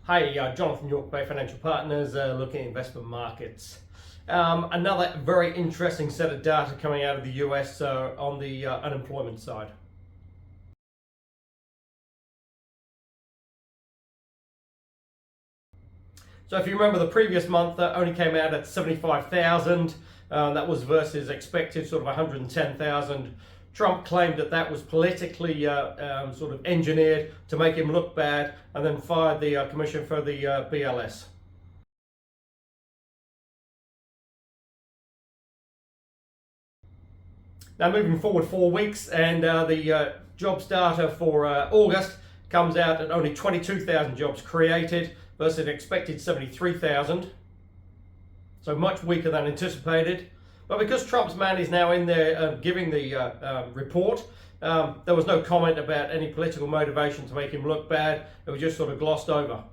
Hi, Jonathan York, Bay Financial Partners, looking at investment markets. Another very interesting set of data coming out of the US on the unemployment side. So if you remember, the previous month only came out at 75,000. That was versus expected sort of 110,000. Trump claimed that that was politically sort of engineered to make him look bad, and then fired the commission for the BLS. Now moving forward 4 weeks, and the jobs data for August comes out at only 22,000 jobs created versus expected 73,000. So much weaker than anticipated. But because Trump's man is now in there giving the report, there was no comment about any political motivation to make him look bad. It was just sort of glossed over.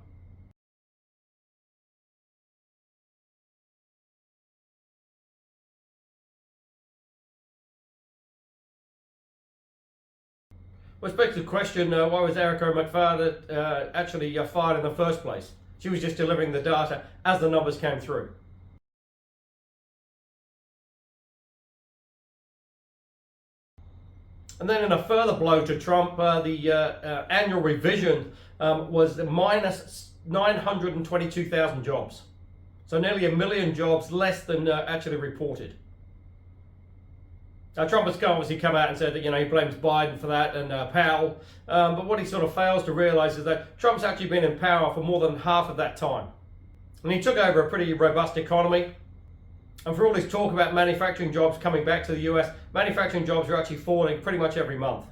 Well, it begs the question, why was Erica McFadden actually fired in the first place? She was just delivering the data as the numbers came through. And then in a further blow to Trump, the annual revision was minus 922,000 jobs. So nearly 1 million jobs less than actually reported. Now, Trump has obviously come out and said that he blames Biden for that and Powell, but what he sort of fails to realise is that Trump's actually been in power for more than half of that time. And he took over a pretty robust economy. And for all this talk about manufacturing jobs coming back to the US, manufacturing jobs are actually falling pretty much every month.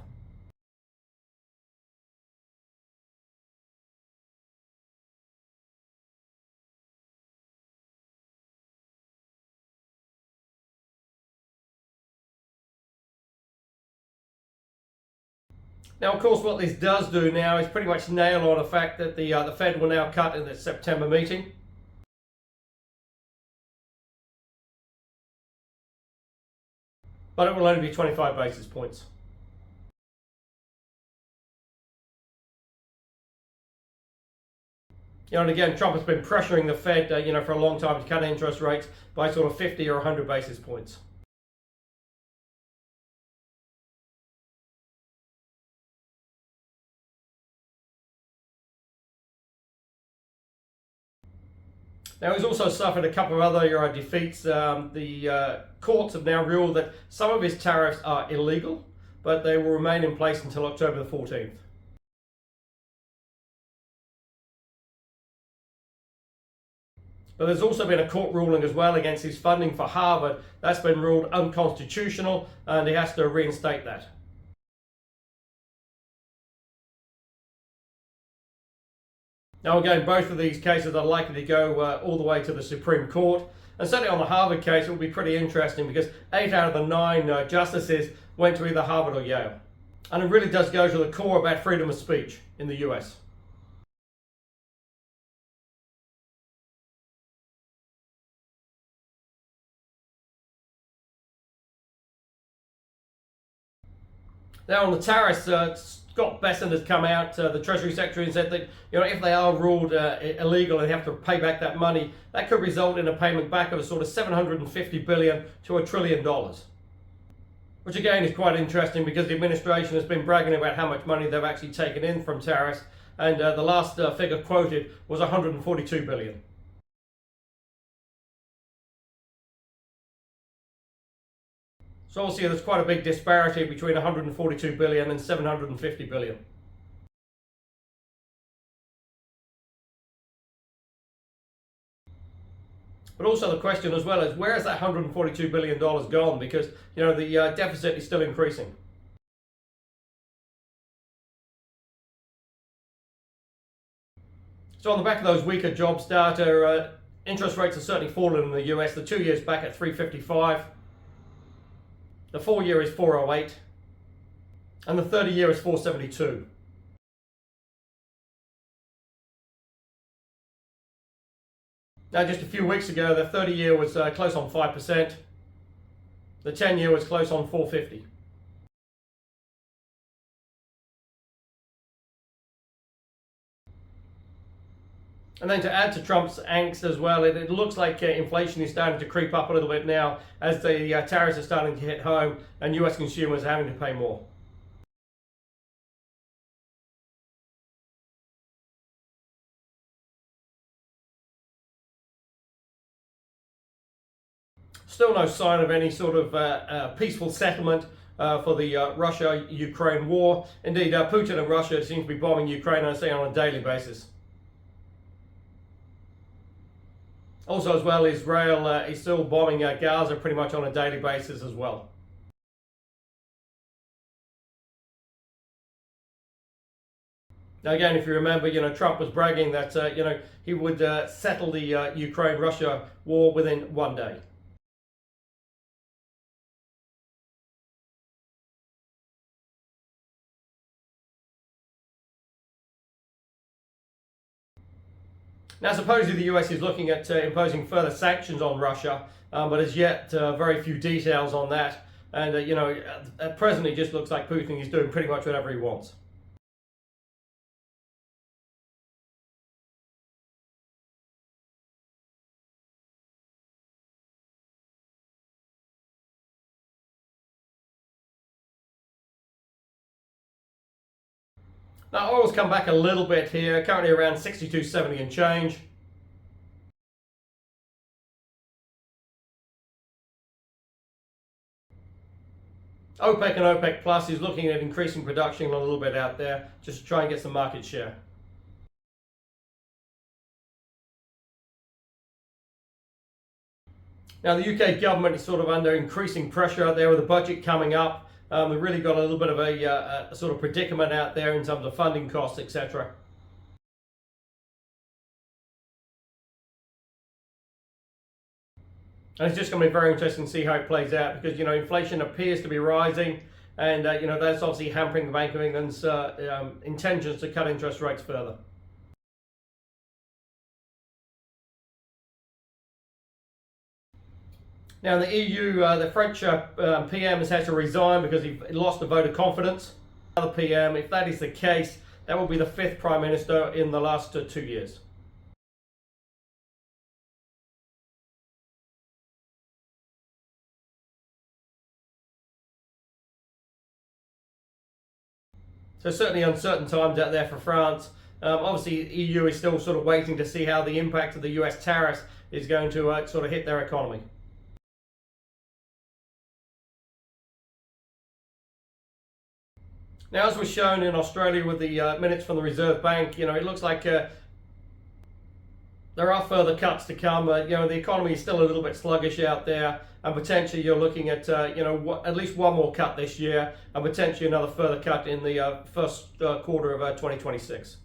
Now, of course, what this does do now is pretty much nail on the fact that the Fed will now cut in the September meeting. But it will only be 25 basis points. And again, Trump has been pressuring the Fed, for a long time to cut interest rates by sort of 50 or 100 basis points. Now, he's also suffered a couple of other defeats. The courts have now ruled that some of his tariffs are illegal, but they will remain in place until October the 14th. But there's also been a court ruling as well against his funding for Harvard. That's been ruled unconstitutional, and he has to reinstate that. Now again, both of these cases are likely to go all the way to the Supreme Court. And certainly on the Harvard case, it will be pretty interesting because 8 out of the 9 justices went to either Harvard or Yale. And it really does go to the core about freedom of speech in the US. Now on the tariffs, Scott Bessent has come out, the Treasury Secretary, and said that if they are ruled illegal and they have to pay back that money, that could result in a payment back of a sort of $750 billion to $1 trillion. Which again is quite interesting because the administration has been bragging about how much money they've actually taken in from tariffs, and the last figure quoted was $142 billion. So obviously there's quite a big disparity between 142 billion and 750 billion. But also the question as well is, where has that $142 billion gone? Because the deficit is still increasing. So on the back of those weaker jobs data, interest rates have certainly fallen in the US. The 2 years back at 355. The 4 year is 408, and the 30 year is 472. Now, just a few weeks ago, the 30 year was close on 5%. The 10 year was close on 450. And then to add to Trump's angst as well, it looks like inflation is starting to creep up a little bit now as the tariffs are starting to hit home and US consumers are having to pay more. Still no sign of any sort of peaceful settlement for the Russia-Ukraine war. Indeed, Putin and Russia seem to be bombing Ukraine, I say, on a daily basis. Also, as well, Israel is still bombing Gaza pretty much on a daily basis as well. Now, again, if you remember, Trump was bragging that he would settle the Ukraine-Russia war within 1 day. Now, supposedly the US is looking at imposing further sanctions on Russia, but as yet, very few details on that. And, at present, it just looks like Putin is doing pretty much whatever he wants. Now, oil's come back a little bit here, currently around 62.70 and change. OPEC and OPEC Plus is looking at increasing production a little bit out there just to try and get some market share. Now, the UK government is sort of under increasing pressure out there with the budget coming up. They've really got a little bit of a sort of predicament out there in terms of funding costs, etc. And it's just going to be very interesting to see how it plays out because, inflation appears to be rising and, that's obviously hampering the Bank of England's intentions to cut interest rates further. Now, in the EU, the French PM has had to resign because he lost a vote of confidence. Another PM, if that is the case, that will be the 5th Prime Minister in the last 2 years. So certainly uncertain times out there for France. Obviously, the EU is still sort of waiting to see how the impact of the US tariffs is going to sort of hit their economy. Now, as was shown in Australia with the minutes from the Reserve Bank, it looks like there are further cuts to come. The economy is still a little bit sluggish out there, and potentially you're looking at at least one more cut this year, and potentially another further cut in the first quarter of 2026.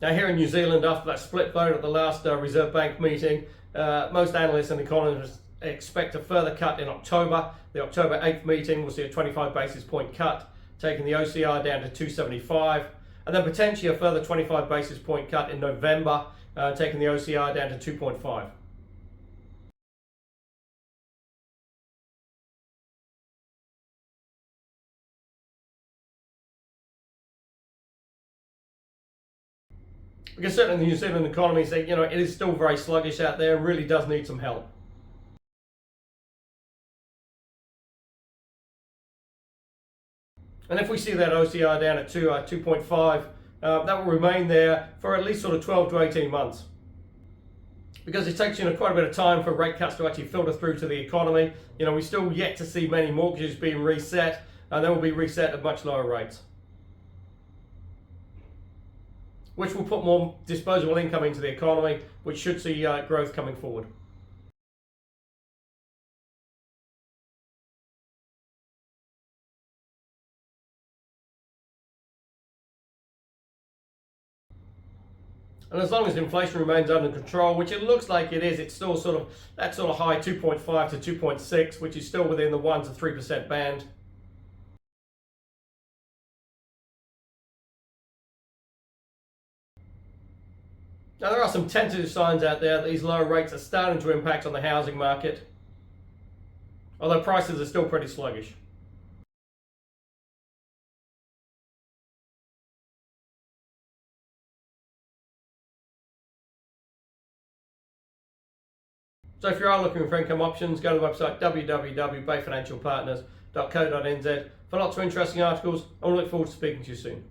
Now, here in New Zealand, after that split vote at the last Reserve Bank meeting, most analysts and economists expect a further cut in October. The October 8th meeting will see a 25 basis point cut, taking the OCR down to 275, and then potentially a further 25 basis point cut in November, taking the OCR down to 2.5. Because certainly the New Zealand economy is, it is still very sluggish out there and really does need some help. And if we see that OCR down at 2.5, that will remain there for at least sort of 12 to 18 months. Because it takes quite a bit of time for rate cuts to actually filter through to the economy. We still yet to see many mortgages being reset, and they will be reset at much lower rates, which will put more disposable income into the economy, which should see growth coming forward. And as long as inflation remains under control, which it looks like it is, it's still sort of that sort of high 2.5 to 2.6, which is still within the 1 to 3% band. Now, there are some tentative signs out there that these lower rates are starting to impact on the housing market. although prices are still pretty sluggish. So if you are looking for income options, go to the website www.bayfinancialpartners.co.nz for lots of interesting articles, and we look forward to speaking to you soon.